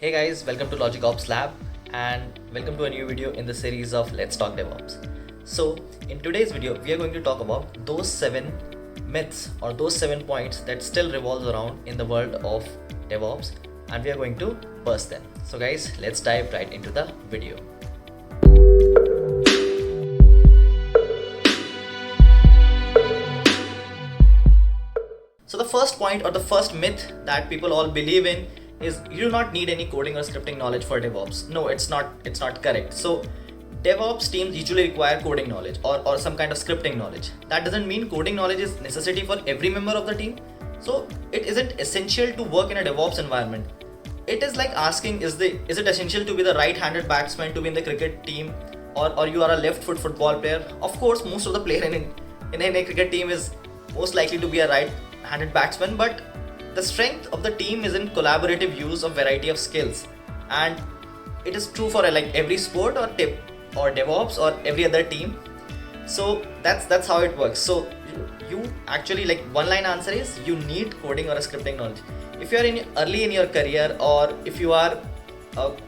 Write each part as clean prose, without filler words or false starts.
Hey guys, welcome to Logic Ops Lab and welcome to a new video in the series of Let's Talk DevOps. So, in today's video, we are going to talk about those 7 myths or those 7 points that still revolves around in the world of DevOps, and we are going to burst them. So guys, let's dive right into the video. So the first point or the first myth that people all believe in is you do not need any coding or scripting knowledge for DevOps. No, it's not correct. So DevOps teams usually require coding knowledge or some kind of scripting knowledge. That doesn't mean coding knowledge is necessity for every member of the team. So it isn't essential to work in a DevOps environment. It is like asking, is it essential to be the right-handed batsman to be in the cricket team, or you are a left-foot football player? Of course, most of the player in a cricket team is most likely to be a right-handed batsman, but the strength of the team is in collaborative use of variety of skills, and it is true for like every sport or DevOps or every other team. So that's how it works. So you actually, like, one line answer is you need coding or a scripting knowledge. If you are early in your career, or if you are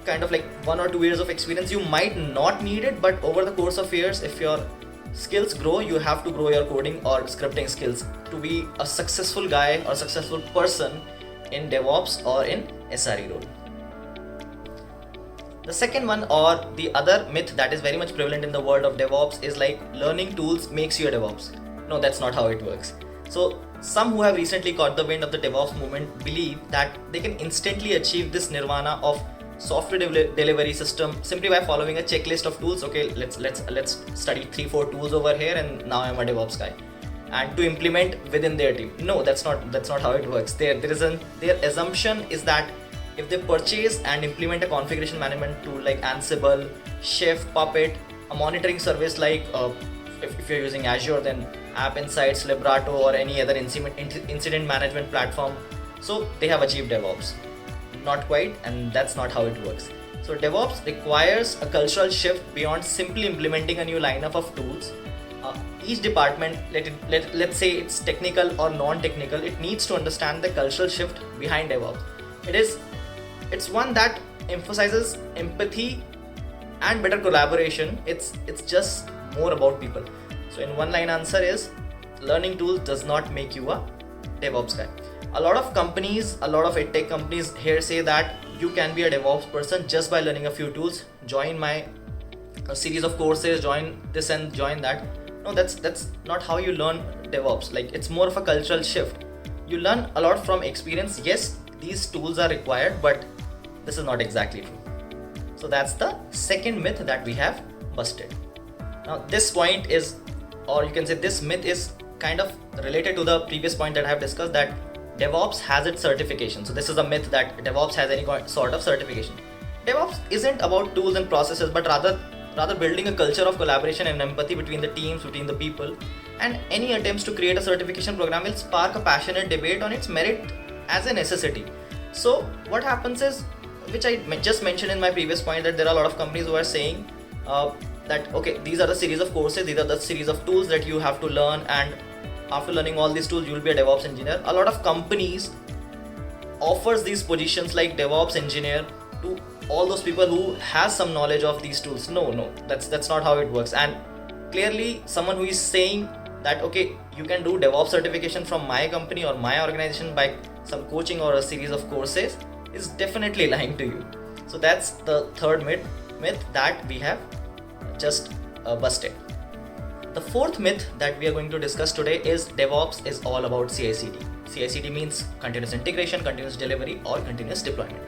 kind of like 1 or 2 years of experience, you might not need it, but over the course of years, if your skills grow, you have to grow your coding or scripting skills to be a successful guy or successful person in DevOps or in SRE role. The second one, or the other myth that is very much prevalent in the world of DevOps, is like learning tools makes you a DevOps. No, that's not how it works. So some who have recently caught the wind of the DevOps movement believe that they can instantly achieve this nirvana of software delivery system simply by following a checklist of tools. Okay, let's study 3-4 tools over here, and now I'm a DevOps guy, and to implement within their team. No, that's not how it works. Their assumption is that if they purchase and implement a configuration management tool like Ansible, Chef, Puppet, a monitoring service like if you're using Azure, then App Insights, Librato, or any other incident management platform, so they have achieved DevOps. Not quite, and that's not how it works. So DevOps requires a cultural shift beyond simply implementing a new lineup of tools. Each department, let's say it's technical or non-technical, it needs to understand the cultural shift behind DevOps. It's one that emphasizes empathy and better collaboration. It's just more about people. So in one line answer is learning tools does not make you a DevOps guy. A lot of companies, a lot of tech companies here say that you can be a DevOps person just by learning a few tools. Join my series of courses, join this and join that. No, that's not how you learn DevOps. Like, it's more of a cultural shift. You learn a lot from experience. Yes, these tools are required, but this is not exactly true. So that's the second myth that we have busted. Now this point is, or you can say this myth is kind of related to the previous point that I have discussed, that DevOps has its certification. So this is a myth that DevOps has any sort of certification. DevOps isn't about tools and processes, but rather building a culture of collaboration and empathy between the teams, between the people. And any attempts to create a certification program will spark a passionate debate on its merit as a necessity. So what happens is, which I just mentioned in my previous point, that there are a lot of companies who are saying that okay, these are the series of courses, these are the series of tools that you have to learn, and after learning all these tools, you will be a DevOps engineer. A lot of companies offers these positions like DevOps engineer to all those people who has some knowledge of these tools. No, that's not how it works. And clearly, someone who is saying that okay, you can do DevOps certification from my company or my organization by some coaching or a series of courses is definitely lying to you. So that's the third myth that we have just busted. The fourth myth that we are going to discuss today is DevOps is all about CI/CD. CI/CD means continuous integration, continuous delivery, or continuous deployment.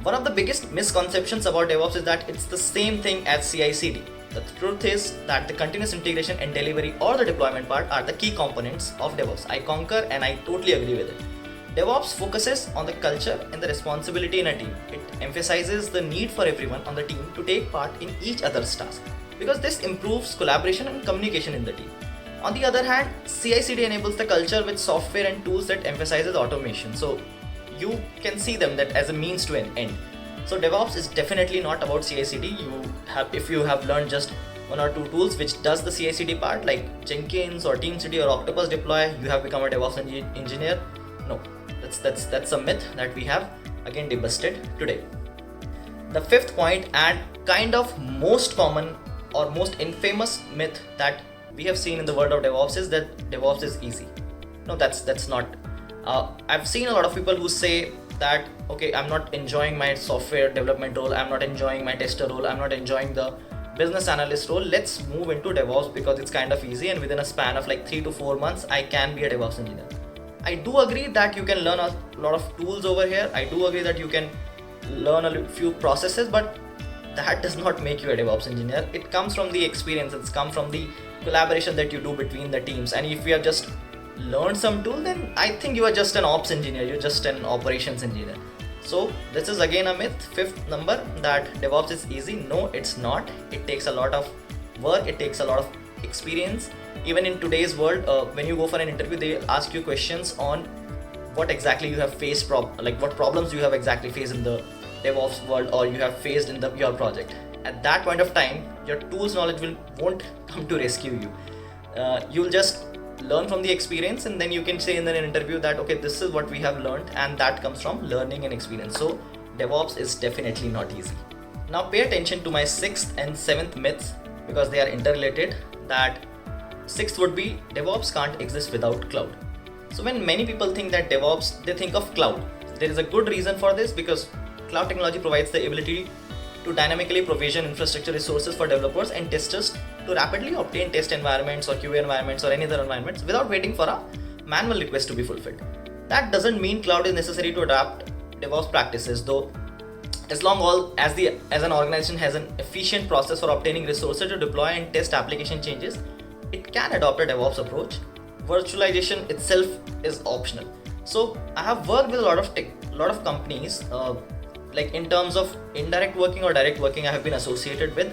One of the biggest misconceptions about DevOps is that it's the same thing as CI/CD. The truth is that the continuous integration and delivery or the deployment part are the key components of DevOps. I concur and I totally agree with it. DevOps focuses on the culture and the responsibility in a team. It emphasizes the need for everyone on the team to take part in each other's task, because this improves collaboration and communication in the team. On the other hand, CI/CD enables the culture with software and tools that emphasizes automation. So you can see them that as a means to an end. So DevOps is definitely not about CI/CD. If you have learned just 1 or 2 tools which does the CI/CD part like Jenkins or TeamCity or Octopus Deploy, you have become a DevOps engineer. No, that's a myth that we have again debusted today. The fifth point and kind of most common or most infamous myth that we have seen in the world of DevOps is that DevOps is easy. No, that's not. I've seen a lot of people who say that, okay, I'm not enjoying my software development role, I'm not enjoying my tester role, I'm not enjoying the business analyst role. Let's move into DevOps because it's kind of easy, and within a span of like 3 to 4 months, I can be a DevOps engineer. I do agree that you can learn a lot of tools over here. I do agree that you can learn a few processes, but that does not make you a DevOps engineer. It comes from the experience, it's come from the collaboration that you do between the teams. And if you have just learned some tool, then I think you are just an ops engineer, you're just an operations engineer. So this is again a myth. Fifth number, that DevOps is easy. No, it's not. It takes a lot of work, it takes a lot of experience. Even in today's world, when you go for an interview, they ask you questions on what exactly you have faced, like what problems you have exactly faced in the DevOps world, or you have faced in your project. At that point of time, your tools knowledge won't come to rescue you. You'll just learn from the experience, and then you can say in an interview that, okay, this is what we have learned, and that comes from learning and experience. So DevOps is definitely not easy. Now pay attention to my sixth and seventh myths because they are interrelated. That sixth would be DevOps can't exist without cloud. So when many people think that DevOps, they think of cloud. There is a good reason for this, because cloud technology provides the ability to dynamically provision infrastructure resources for developers and testers to rapidly obtain test environments or QA environments or any other environments without waiting for a manual request to be fulfilled. That doesn't mean cloud is necessary to adapt DevOps practices, though. As long as an organization has an efficient process for obtaining resources to deploy and test application changes, it can adopt a DevOps approach. Virtualization itself is optional. So I have worked with a lot of companies, like in terms of indirect working or direct working, I have been associated with.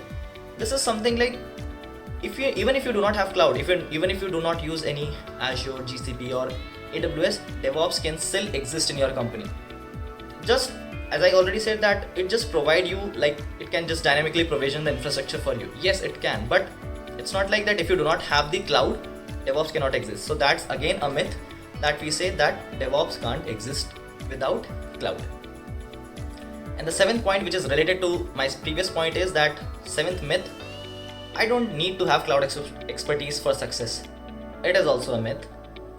This is something like, even if you do not have cloud, even if you do not use any Azure, GCP or AWS, DevOps can still exist in your company. Just as I already said, that it just provide you, like it can just dynamically provision the infrastructure for you. Yes, it can, but it's not like that if you do not have the cloud, DevOps cannot exist. So that's again a myth that we say that DevOps can't exist without cloud. And the seventh point, which is related to my previous point, is that seventh myth, I don't need to have cloud expertise for success. It is also a myth.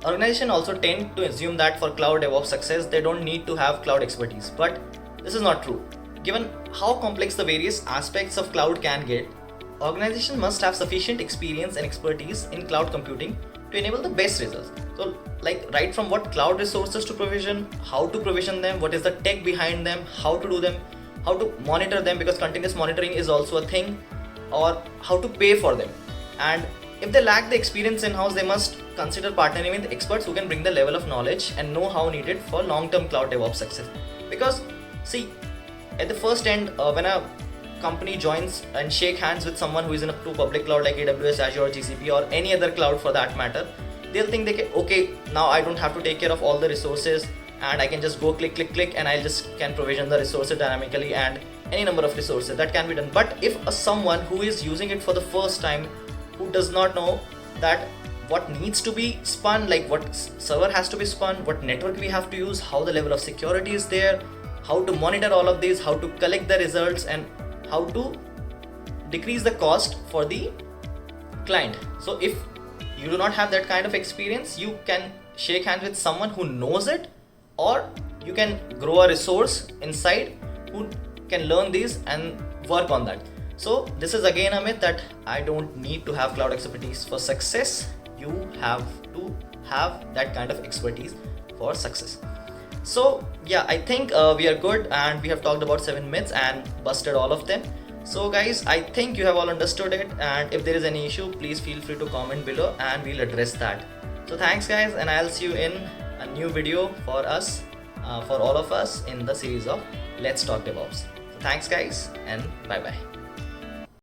Organizations also tend to assume that for cloud DevOps success, they don't need to have cloud expertise, but this is not true. Given how complex the various aspects of cloud can get, organizations must have sufficient experience and expertise in cloud computing to enable the best results. So like right from what cloud resources to provision, how to provision them, what is the tech behind them, how to do them, how to monitor them, because continuous monitoring is also a thing, or how to pay for them. And if they lack the experience in-house, they must consider partnering with experts who can bring the level of knowledge and know-how needed for long-term cloud DevOps success. Because see, at the first end, when a company joins and shake hands with someone who is in a public cloud like AWS, Azure, GCP or any other cloud for that matter, they'll think they can, okay, now I don't have to take care of all the resources and I can just go click and I just can provision the resources dynamically and any number of resources that can be done. But if someone who is using it for the first time, who does not know that what needs to be spun, like what server has to be spun, what network we have to use, how the level of security is there, how to monitor all of these, how to collect the results, and how to decrease the cost for the client. So if you do not have that kind of experience, you can shake hands with someone who knows it, or you can grow a resource inside who can learn these and work on that. So this is again a myth that I don't need to have cloud expertise for success. You have to have that kind of expertise for success. So yeah, I think we are good, and we have talked about 7 myths and busted all of them. So guys, I think you have all understood it, and if there is any issue, please feel free to comment below and we'll address that. So thanks guys, and I'll see you in a new video for us, for all of us in the series of Let's Talk DevOps. So thanks guys, and bye bye.